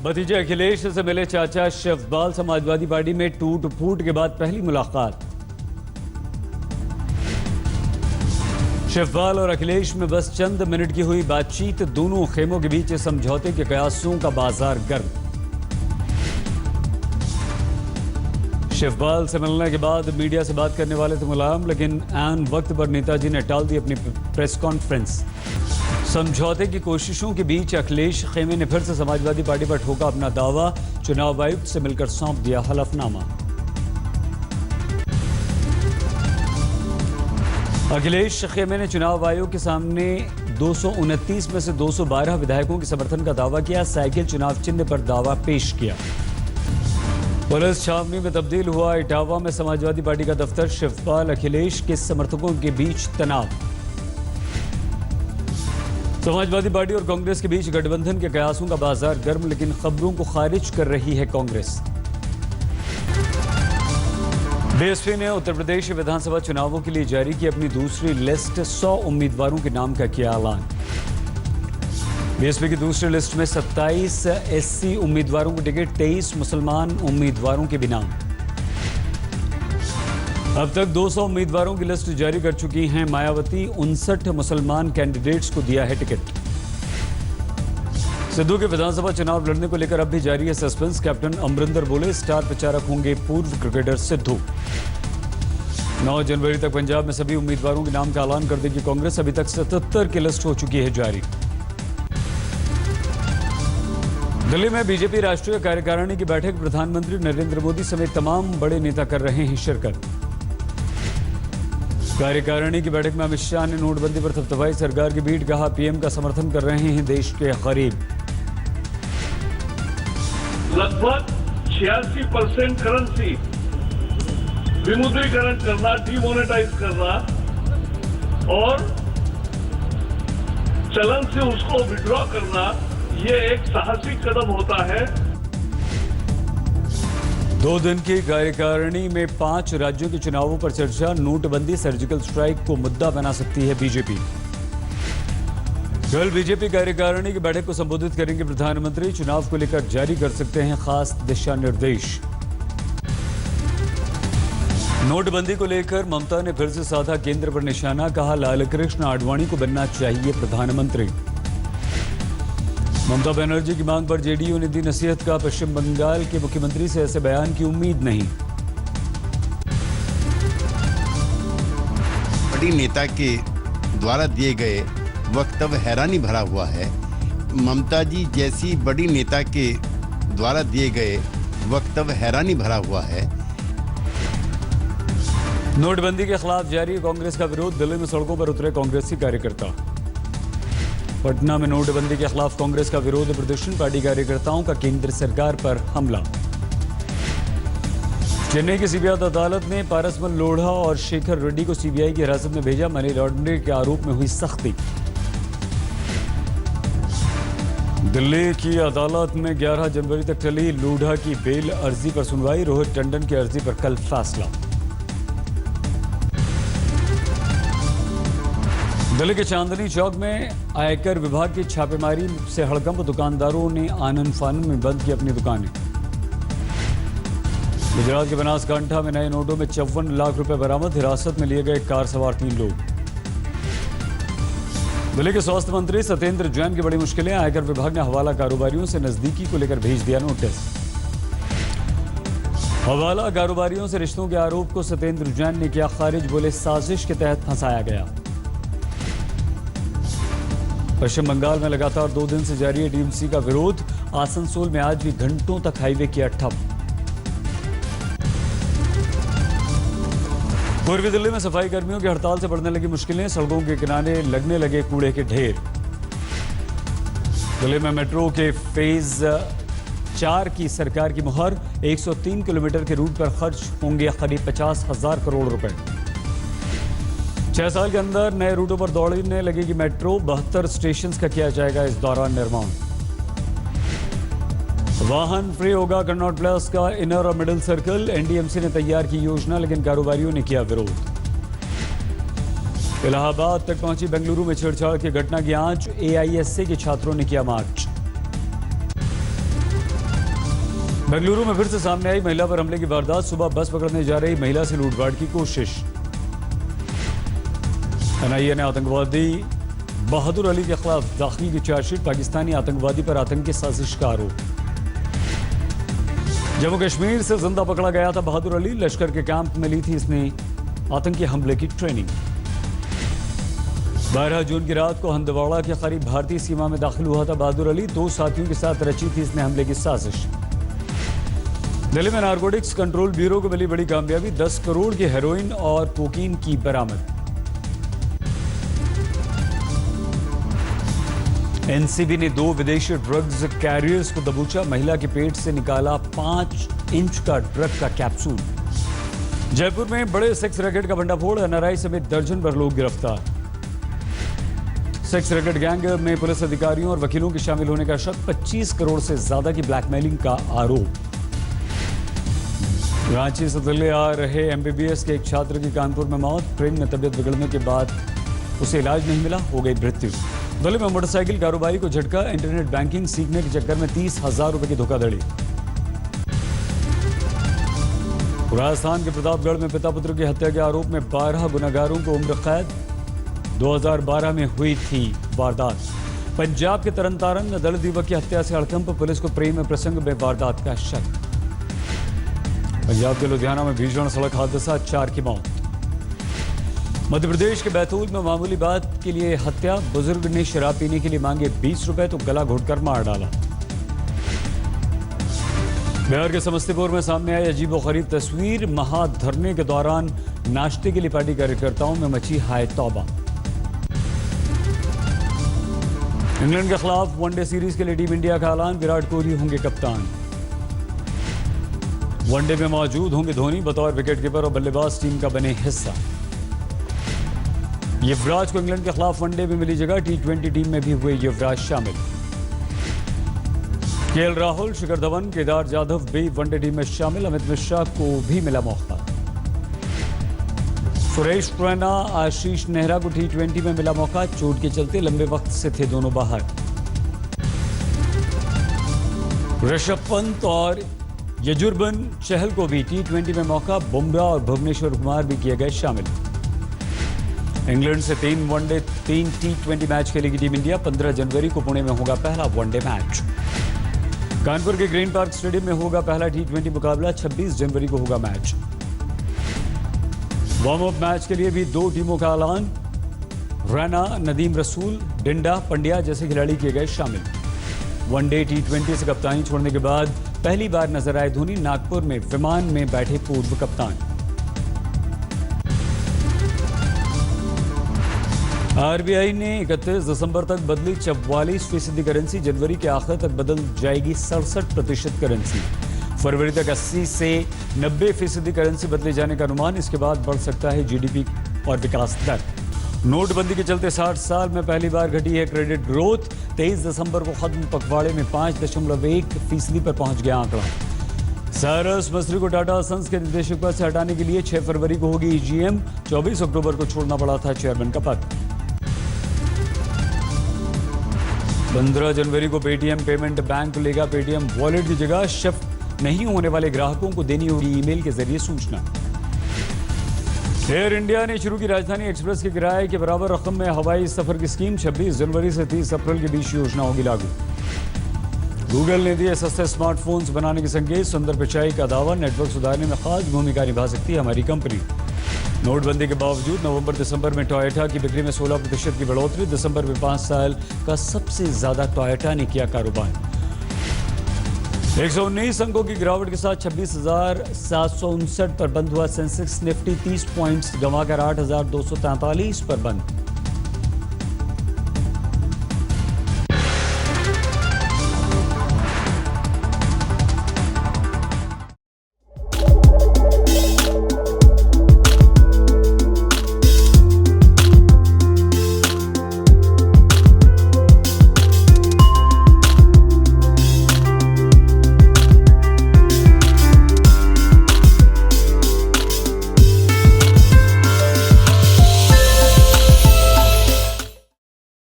भतीजे अखिलेश से मिले चाचा शिवपाल। समाजवादी पार्टी में टूट फूट के बाद पहली मुलाकात। शिवपाल और अखिलेश में बस चंद मिनट की हुई बातचीत। दोनों खेमों के बीच समझौते के कयासों का बाजार गर्म। शिवपाल से मिलने के बाद मीडिया से बात करने वाले थे मुलायम, लेकिन ऐन वक्त पर नेताजी ने टाल दी अपनी प्रेस कॉन्फ्रेंस। समझौते की कोशिशों के बीच अखिलेश खेमे ने फिर से समाजवादी पार्टी पर ठोका अपना दावा। चुनाव आयुक्त से मिलकर सौंप दिया हलफनामा। अखिलेश खेमे ने चुनाव आयोग के सामने 229 में से 212 विधायकों के समर्थन का दावा किया। साइकिल चुनाव चिन्ह पर दावा पेश किया। पुलिस छावनी में तब्दील हुआ इटावा में समाजवादी पार्टी का दफ्तर। शिवपाल अखिलेश के समर्थकों के बीच तनाव। समाजवादी पार्टी और कांग्रेस के बीच गठबंधन के कयासों का बाजार गर्म, लेकिन खबरों को खारिज कर रही है कांग्रेस। बीएसपी ने उत्तर प्रदेश विधानसभा चुनावों के लिए जारी की अपनी दूसरी लिस्ट। 100 उम्मीदवारों के नाम का किया ऐलान। बीएसपी की दूसरी लिस्ट में 27 एससी उम्मीदवारों को टिकट, 23 मुसलमान उम्मीदवारों के भी नाम। अब तक 200 उम्मीदवारों की लिस्ट जारी कर चुकी हैं मायावती। 59 मुसलमान कैंडिडेट्स को दिया है टिकट। सिद्धू के विधानसभा चुनाव लड़ने को लेकर अब भी जारी है सस्पेंस। कैप्टन अमरिंदर बोले स्टार प्रचारक होंगे पूर्व क्रिकेटर सिद्धू। 9 जनवरी तक पंजाब में सभी उम्मीदवारों के नाम का ऐलान कर देगी कांग्रेस। अभी तक 77 की लिस्ट हो चुकी है जारी। दिल्ली में बीजेपी राष्ट्रीय कार्यकारिणी की बैठक। प्रधानमंत्री नरेंद्र मोदी समेत तमाम बड़े नेता कर रहे हैं शिरकत। कार्यकारिणी की बैठक में अमित शाह ने नोटबंदी पर थपथपाई सरकार की बीट। कहा पीएम का समर्थन कर रहे हैं देश के गरीब। लगभग 86% करेंसी विमुद्रीकरण करना, डीमोनेटाइज करना और चलन से उसको विड्रॉ करना, ये एक साहसिक कदम होता है। 2 दिन की कार्यकारिणी में 5 राज्यों के चुनावों पर चर्चा। नोटबंदी, सर्जिकल स्ट्राइक को मुद्दा बना सकती है बीजेपी। कल बीजेपी कार्यकारिणी की बैठक को संबोधित करेंगे प्रधानमंत्री। चुनाव को लेकर जारी कर सकते हैं खास दिशा निर्देश। नोटबंदी को लेकर ममता ने फिर से साधा केंद्र पर निशाना। कहा लालकृष्ण आडवाणी को बनना चाहिए प्रधानमंत्री। ममता बनर्जी की मांग पर जेडीयू ने दी नसीहत। का पश्चिम बंगाल के मुख्यमंत्री से ऐसे बयान की उम्मीद नहीं। बड़ी नेता के द्वारा दिए गए वक्तव्य हैरानी भरा हुआ है। ममता जी जैसी बड़ी नेता के द्वारा दिए गए वक्तव्य हैरानी भरा हुआ है। नोटबंदी के खिलाफ जारी कांग्रेस का विरोध। दिल्ली में सड़कों पर उतरे कांग्रेसी कार्यकर्ता। पटना में नोटबंदी के खिलाफ कांग्रेस का विरोध प्रदर्शन। पार्टी कार्यकर्ताओं का केंद्र सरकार पर हमला। चेन्नई की सीबीआई अदालत ने पारसमल लोढ़ा और शेखर रेड्डी को सीबीआई की हिरासत में भेजा। मनी लॉन्ड्रिंग के आरोप में हुई सख्ती। दिल्ली की अदालत में 11 जनवरी तक चली लोढ़ा की बेल अर्जी पर सुनवाई। रोहित टंडन की अर्जी पर कल फैसला। दिल्ली के चांदनी चौक में आयकर विभाग की छापेमारी से हड़कंप। दुकानदारों ने आनन फानन में बंद की अपनी दुकानें। गुजरात के बनासकांठा में नए नोटों में 54 लाख रुपए बरामद। हिरासत में लिए गए कार सवार 3 लोग। दिल्ली के स्वास्थ्य मंत्री सत्येंद्र जैन की बड़ी मुश्किलें। आयकर विभाग ने हवाला कारोबारियों से नजदीकी को लेकर भेज दिया नोटिस। हवाला कारोबारियों से रिश्तों के आरोप को सत्येंद्र जैन ने किया खारिज। बोले साजिश के तहत फंसाया गया। पश्चिम बंगाल में लगातार 2 दिन से जारी है टीएमसी का विरोध। आसनसोल में आज भी घंटों तक हाईवे किया ठप। पूर्वी दिल्ली में सफाई कर्मियों की हड़ताल से बढ़ने लगी मुश्किलें। सड़कों के किनारे लगने लगे कूड़े के ढेर। दिल्ली में मेट्रो के फेज 4 की सरकार की मुहर। 103 किलोमीटर के रूट पर खर्च होंगे करीब 50,000 करोड़ रुपए। 6 साल के अंदर नए रूटों पर दौड़ने लगेगी मेट्रो। 72 स्टेशन का किया जाएगा इस दौरान निर्माण। वाहन फ्री होगा कन्नॉट प्लस का इनर और मिडिल सर्कल। एनडीएमसी ने तैयार की योजना, लेकिन कारोबारियों ने किया विरोध। इलाहाबाद तक पहुंची बेंगलुरु में छेड़छाड़ की घटना की आंच। एआईएससी के छात्रों ने किया मार्च। बेंगलुरु में फिर से सामने आई महिला पर हमले की वारदात। सुबह बस पकड़ने जा रही महिला से लूटपाट की कोशिश। एनआईए ने आतंकवादी बहादुर अली के खिलाफ दाखिल की चार्जशीट। पाकिस्तानी आतंकवादी पर आतंकी साजिश का आरोप। जम्मू कश्मीर से जिंदा पकड़ा गया था बहादुर अली। लश्कर के कैंप में ली थी इसने आतंकी हमले की ट्रेनिंग। 12 जून की रात को हंदवाड़ा के करीब भारतीय सीमा में दाखिल हुआ था बहादुर अली। 2 साथियों के साथ रची थी इसने हमले की साजिश। दिल्ली में नारकोटिक्स कंट्रोल ब्यूरो को मिली बड़ी कामयाबी। 10 करोड़ की हेरोइन और कोकीन की बरामद। एनसीबी ने 2 विदेशी ड्रग्स कैरियर्स को दबोचा। महिला के पेट से निकाला 5 इंच का ड्रग का कैप्सूल। जयपुर में बड़े सेक्स रैकेट का भंडाफोड़। एनआरआई समेत दर्जन भर लोग गिरफ्तार। सेक्स रैकेट गैंग में पुलिस अधिकारियों और वकीलों के शामिल होने का शक। 25 करोड़ से ज्यादा की ब्लैकमेलिंग का आरोप। रांची से दिल्ली आ रहे एमबीबीएस के एक छात्र की कानपुर में मौत। ट्रेन में तबीयत बिगड़ने के बाद उसे इलाज नहीं मिला, हो गई मृत्यु। दिल्ली में मोटरसाइकिल कारोबारी को झटका। इंटरनेट बैंकिंग सीखने के चक्कर में 30,000 रुपए की धोखाधड़ी। राजस्थान के प्रतापगढ़ में पिता पुत्र की हत्या के आरोप में 12 गुनहगारों को उम्र कैद। 2012 में हुई थी वारदात। पंजाब के तरनतारन में दलित युवक की हत्या से हड़कंप। पुलिस को प्रेम प्रसंग में वारदात का शक। पंजाब के लुधियाना में भीषण सड़क हादसा, 4 की मौत। मध्य प्रदेश के बैतूल में मामूली बात के लिए हत्या। बुजुर्ग ने शराब पीने के लिए मांगे 20 रुपए तो गला घोटकर मार डाला। बिहार के समस्तीपुर में सामने आई अजीबोगरीब तस्वीर। महाधरने के दौरान नाश्ते के लिए पार्टी कार्यकर्ताओं में मची हाय तौबा। इंग्लैंड के खिलाफ वनडे सीरीज के लिए टीम इंडिया का ऐलान। विराट कोहली होंगे कप्तान। वनडे में मौजूद होंगे धोनी बतौर विकेटकीपर और बल्लेबाज टीम का बने हिस्सा। युवराज को इंग्लैंड के खिलाफ वनडे में मिली जगह। T20 टीम में भी हुए युवराज शामिल। केएल राहुल, शिखर धवन, केदार जाधव भी वनडे टीम में शामिल। अमित मिश्रा को भी मिला मौका। सुरेश रैना, आशीष नेहरा को T20 में मिला मौका। चोट के चलते लंबे वक्त से थे दोनों बाहर। ऋषभ पंत और यजुर्वेंद्र चहल को भी T20 में मौका। बुमराह और भुवनेश्वर कुमार भी किए गए शामिल। इंग्लैंड से 3 वनडे 3 T20 मैच खेलेगी टीम इंडिया। 15 जनवरी को पुणे में होगा पहला वनडे मैच। कानपुर के ग्रीन पार्क स्टेडियम में होगा पहला T20 मुकाबला। 26 जनवरी को होगा मैच। वार्म अप मैच के लिए भी 2 टीमों का ऐलान। रैना, नदीम रसूल, डिंडा, पंड्या जैसे खिलाड़ी किए गए शामिल। वनडे T20 से कप्तानी छोड़ने के बाद पहली बार नजर आए धोनी। नागपुर में विमान में बैठे पूर्व कप्तान। आरबीआई ने 31 दिसंबर तक बदली 44% करेंसी। जनवरी के आखिर तक बदल जाएगी 67% करेंसी। फरवरी तक 80 से 90% करेंसी बदले जाने का अनुमान। इसके बाद बढ़ सकता है जीडीपी और विकास दर। नोटबंदी के चलते 60 साल में पहली बार घटी है क्रेडिट ग्रोथ। 23 दिसंबर को खत्म पखवाड़े में 5.1% पर पहुंच गया आंकड़ा। साइरस मिस्त्री को टाटा सन्स के निदेशक पद से हटाने के लिए 6 फरवरी को होगी ईजीएम। 24 अक्टूबर को छोड़ना पड़ा था चेयरमैन का पद। 15 जनवरी को पेटीएम पेमेंट बैंक लेगा पेटीएम वॉलेट की जगह। शिफ्ट नहीं होने वाले ग्राहकों को देनी होगी ईमेल के जरिए सूचना। एयर इंडिया ने शुरू की राजधानी एक्सप्रेस के किराए के बराबर रकम में हवाई सफर की स्कीम। 26 जनवरी से 30 अप्रैल के बीच योजना होगी लागू। गूगल ने दिए सस्ते स्मार्टफोन्स बनाने के संकेत। सुंदर पिचाई का दावा। नेटवर्क सुधारने में खास भूमिका निभा सकती है हमारी कंपनी। नोटबंदी के बावजूद नवंबर दिसंबर में टोयोटा की बिक्री में 16% की बढ़ोतरी। दिसंबर में 5 साल का सबसे ज्यादा टोयोटा ने किया कारोबार। 119 अंकों की गिरावट के साथ 26,759 पर बंद हुआ सेंसेक्स। निफ्टी 30 पॉइंट्स गंवाकर 8,243 पर बंद।